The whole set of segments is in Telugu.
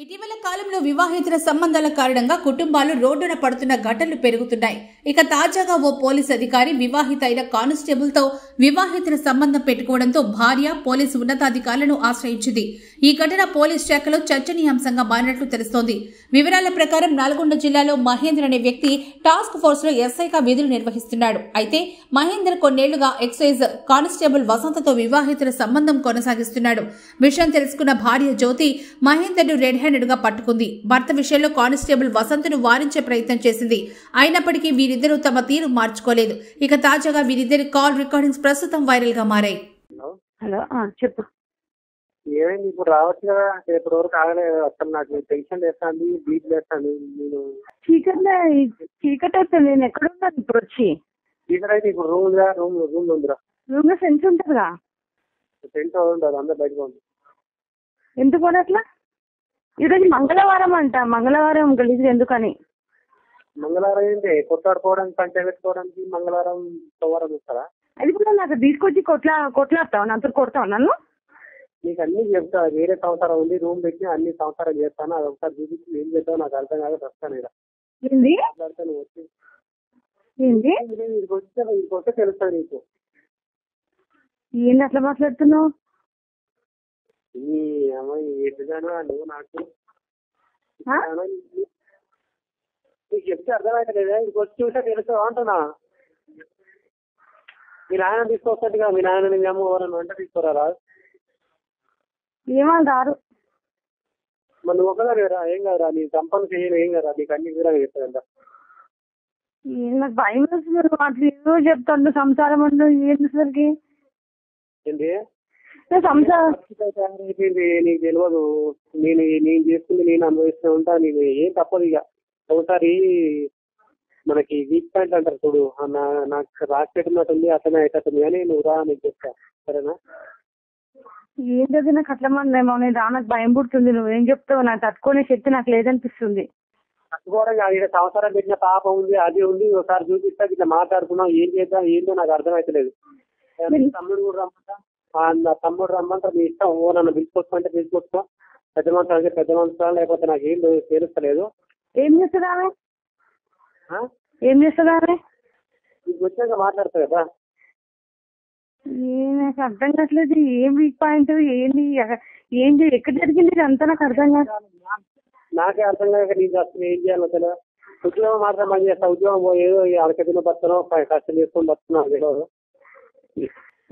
ఇటీవల కాలంలో వివాహేతర సంబంధాల కారణంగా కుటుంబాలు రోడ్డున పడుతున్న ఘటనలు పెరుగుతున్నాయి. ఇక తాజాగా ఓ పోలీస్ అధికారి వివాహిత అయిన కానిస్టేబుల్తో వివాహేతర సంబంధం పెట్టుకోవడంతో భార్య పోలీసు ఉన్నతాధికారులను ఆశ్రయించింది. ఈ ఘటన పోలీస్ శాఖలో చర్చనీయాంశంగా మారినట్లు తెలుస్తోంది. వివరాల ప్రకారం నల్గొండ జిల్లాలో మహేందర్ అనే వ్యక్తి టాస్క్ ఫోర్స్ లో ఎస్ఐగా విధులు నిర్వహిస్తున్నాడు. అయితే మహేందర్ కొన్నేళ్లుగా ఎక్సైజ్ కానిస్టేబుల్ వసంతతో వివాహేతర సంబంధం కొనసాగిస్తున్నాడు. విషయం తెలుసుకున్న భార్య జ్యోతి మహేందర్ను రెడ్ హ్యాండెడ్ గా పట్టుకుంది. భర్త విషయంలో కానిస్టేబుల్ వసంతను వారించే ప్రయత్నం చేసింది. అయినప్పటికీ వీరిద్దరూ తమ తీరు మార్చుకోలేదు. ఇక తాజాగా వీరిద్దరి కాల్ రికార్డింగ్స్ ప్రస్తుతం వైరల్ గా మారాయి. హలో చెప్పు. ఏమైంది ఇప్పుడు రావచ్చు కదా, ఇప్పటి వరకు ఆగలేదు. అసలు నాకు టెన్షన్ వేస్తాను, బీట్ వేస్తాను. నేను చీకటి అవుతుంది. నేను ఎక్కడున్నాను ఇప్పుడు వచ్చి? చీకటి అయితే ఇప్పుడు రూమ్ ఉందిరా, రూమ్ ఉందిరా. రూమ్ లో సెన్స్ ఉంటుందిగా? ఫ్రెండ్స్ ఉండదు, అందరు బయటకు ఉంది. ఎందుకు అట్లా? ఈరోజు మంగళవారం అంట. మంగళవారం గలీజ్ ఎందుకని? మంగళవారం ఏంటి కొట్లాడుకోవడానికి, పంచాయతీ పెట్టుకోవడానికి మంగళవారం సోమవారం వస్తారా? అది కూడా నాకు తీసుకొచ్చి కొట్లాడతావు, నాతో కొడతావు నన్ను? నీకు అన్ని చెప్తా. వేరే సంవత్సరం ఉంది, రూమ్ పెట్టి అన్ని సంవత్సరాలు చేస్తాను. అది ఒకసారి చూపించి ఏం చేద్దాం నాకు అర్థం కాదు. వస్తాను ఇక్కడ ఏంది వచ్చి ఏంది వీడికి వస్తే తెలుస్తుంది నీకు. ఏంది అట్లా మాట్లాడుతున్నావు? నీ అమ్మాయి ఎదుగానో నువ్వు నాకు నీకు చెప్తే అర్థమవుతలేదా? ఇంటికి వచ్చి చూసే తెలుసు అంటున్నా. మీ నాయన తీసుకొస్తాట్టుగా, మీ నాయన మీ అమ్మ ఎవరన్నా వంట తీసుకురారా? ఏమని రారు. మరి నువ్వు ఒకదాని రా, ఏం కాదురా. నీ సంపన్న చేయను, ఏం కదా. నీకు అన్ని కూడా చెప్తానంట. నాకు భయం వేస్తుంది. అట్లా ఏదో చెప్తాను సంసారం అంటూ ఏంటి ఏంటి సంసారం అయిపోయింది. నీకు తెలియదు. నేను చేసుకుంది నేను అనుభవిస్తూ ఉంటా. నేను ఏం తప్పదు. ఇక ఒకసారి మనకి వీక్ పాయింట్ అంటారు చూడు, నాకు రాకెట్టున్నట్టుంది, అట్లనే అయిపోతుంది. కానీ నువ్వు రా, నీకు చెప్తా, సరేనా? ఏంటది నాకు అట్లా మందేమో. నేను రా, నాకు భయం పుడుతుంది. నువ్వేం చెప్తావు? నాకు తట్టుకునే శక్తి నాకు లేదనిపిస్తుంది. తట్టుకోవడం కాదు, ఇక్కడ సంవత్సరం పెట్టిన పాపం ఉంది, అది ఉంది. ఒకసారి చూపిస్తా, ఇట్లా మాట్లాడుకున్నాం. ఏం చేద్దాం ఏంటో నాకు అర్థమవుతలేదు. తమ్ముడు కూడా రమ్మంటా, నా తమ్ముడు రమ్మంటా, నీ ఇష్టం. ఓ నన్ను పిలుచుకొచ్చుకుంటే పిలుచుకొచ్చుకో. పెద్ద మనుషులు అంటే పెద్ద మనుషులు, లేకపోతే నాకు ఏం తెలుస్తలేదు. ఏం చేస్తుందా? ఏం చేస్తుందా? నీకు వచ్చాక మాట్లాడతా కదా. నాకు అర్థం కావట్లేదు. ఏం వీక్ పాయింట్ ఏంటి? ఏంటి ఎక్కడ జరిగింది అంతా నాకు అర్థం కాదు. నాకే అర్థం కాక నీకు అసలు ఏం చేయాలో తెలియదు. ఉద్యోగం మాత్రం పని చేస్తా. ఉద్యోగం ఏదో అడకతిన బతున్నావు, కష్టం చేసుకొని బతున్నావు తెలియదు.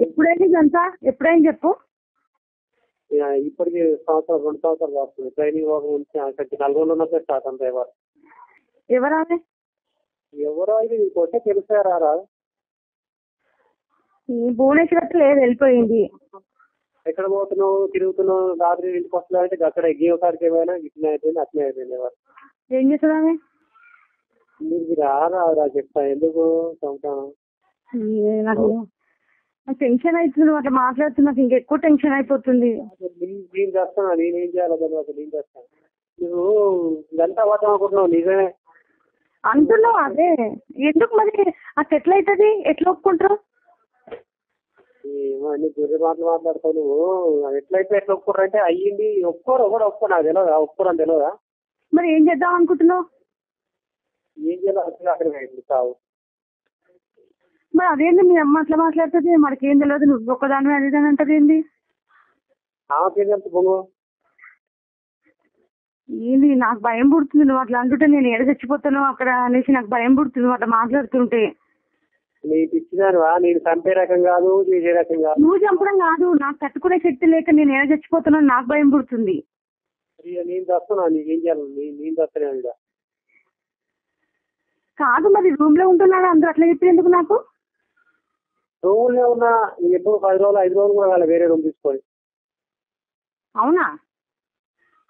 ఎప్పుడైంది ఇదంతా? ఎప్పుడైంది చెప్పు. ఇప్పటికి సంవత్సరం 2 సంవత్సరాలు వస్తుంది. ట్రైనింగ్ అక్కడికి 4 రోజులు ఉన్నప్పుడు స్టార్ట్ అంతా. ఎవరానే? ఎవరో ఇది నీకు వస్తే తెలుస్తారా? రా, భువనేశ్వర్ లేదు, వెళ్ళిపోయింది. ఎక్కడ పోతున్నావు, తిరుగుతున్నావు, రాత్రి ఇంటికి వస్తున్నావు అంటే అక్కడ గీవకాడికి ఏమైనా ఇట్లా అయిపోయింది, అట్లే అయిపోయింది. ఎవరు ఏం చేస్తుందామే? నీకు రా చెప్తా. ఎందుకు చంపుతాను? నాకు టెన్షన్ అవుతుంది. నువ్వు అట్లా మాట్లాడుతున్నా నాకు ఇంకెక్కువ టెన్షన్ అయిపోతుంది. నేను చేస్తాను. నేనేం చేయాలో తెలియదు. నేను చేస్తాను. నువ్వు ఇదంతా పోతాం అనుకుంటున్నావు. నిజమే అంటున్నావు. అదే ఎందుకు మరి అట్లా ఎట్లా అవుతుంది? ఎట్లా ఒప్పుకుంటారు? ఏమో అన్ని దూర మాటలు మాట్లాడతావు నువ్వు. ఎట్లయితే ఎట్లా ఒప్పుకోరు అంటే అయ్యింది. ఒప్పుకోరు కూడా ఒప్పుకో. నాకు తెలియదా? ఒప్పుకోరు అని తెలియదా? మరి ఏం చేద్దాం అనుకుంటున్నావు? ఏం చేయాలో అక్కడ అయింది కావు. మరి అదేంటి మీ అమ్మ అట్లా మాట్లాడుతుంది? మనకేం తెలియదు, నువ్వు ఒక్కదాని అదేదని అంటది ఏంది? పొంగు ఏంది? నాకు భయం పుడుతుంది. నువ్వు అట్లా అంటుంటే నేను ఏడ చచ్చిపోతాను అక్కడ అనేసి నాకు భయం పుడుతుంది నువ్వు అట్లా మాట్లాడుతుంటే. నీకు ఇచ్చినానువా? నేను చంపే రకం కాదు, చేసే రకం కాదు. నువ్వు చంపడం కాదు, నాకు తట్టుకునే శక్తి లేక నేను ఏడ చచ్చిపోతున్నాను నాకు భయం పుడుతుంది. నేను చేస్తున్నా. నీకేం చేయాలి? నేను చేస్తాను కాదు. మరి రూమ్ లో ఉంటున్నాడు అందరూ అట్లా చెప్పేందుకు నాకు? రూమ్ లో ఉన్నా ఎప్పుడు 10 రోజులు 5 రోజులు కూడా కాదు వేరే రూమ్ తీసుకొని. అవునా?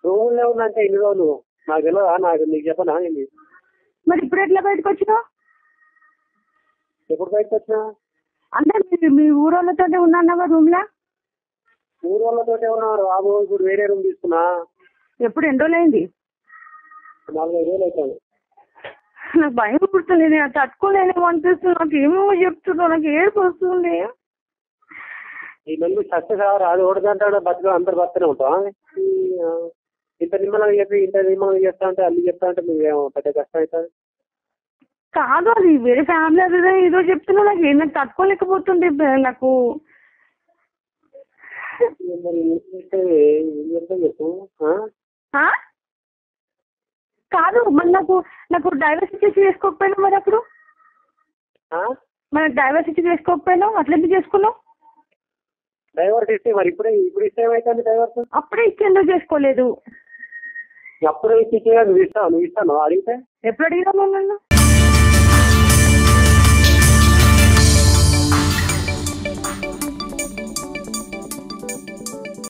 రూమ్ లో ఉన్నా అంటే 2 రోజులు నాకు తెలియదా? నీకు చెప్పనా? ఏంటి మరి ఇప్పుడు ఎట్లా బయటకు వచ్చినావు? ఎప్పుడు బయటకు వచ్చినా? అంటే మీ ఊరోళ్ళతోనే ఉన్నావా రూమ్ లా? ఊరోళ్ళతోటే ఉన్నారు. ఇప్పుడు వేరే రూమ్ తీసుకున్నా. ఎప్పుడు ఎన్ని రోజులు అయింది? 4-5 రోజులు అవుతాను. నాకు భయం పుడుతుంది. నేను తట్టుకోలేని అనిపిస్తుంది. నాకు ఏమో చెప్తున్నావు, నాకు ఏడుపు వస్తుంది. ఈ మందు సక్సెస్ అవ్వరు. అది ఒకటిదంటే బతుకు అందరు బతనే ఉంటాం. ఇంత నిమ్మలంగా చెప్పి ఇంత నిమ్మలంగా చేస్తా అంటే అన్ని చెప్తా అంటే నువ్వేమో పెద్ద కష్టం అవుతుంది. కాదు అది వేరే ఫ్యామిలీ అదే ఏదో చెప్తున్నా నాకు ఏం నాకు తట్టుకోలేకపోతుంది నాకు. చెప్పు. కాదు మరి నాకు డైవర్స్ ఇచ్చేసి చేసుకోకపోయినా మరి అప్పుడు మనకు డైవర్స్ ఇచ్చి చేసుకోకపోయినావు అట్లా ఎందుకు చేసుకున్నావు? డైవర్స్ ఇస్తే మరి ఇప్పుడు ఇస్తే ఏమైతుంది డైవర్స్? అప్పుడే ఇచ్చి ఎందుకు చేసుకోలేదు? అప్పుడే ఇచ్చి నువ్వు ఇస్తాను అడిగితే ఎప్పుడు అడిగినావు నన్ను?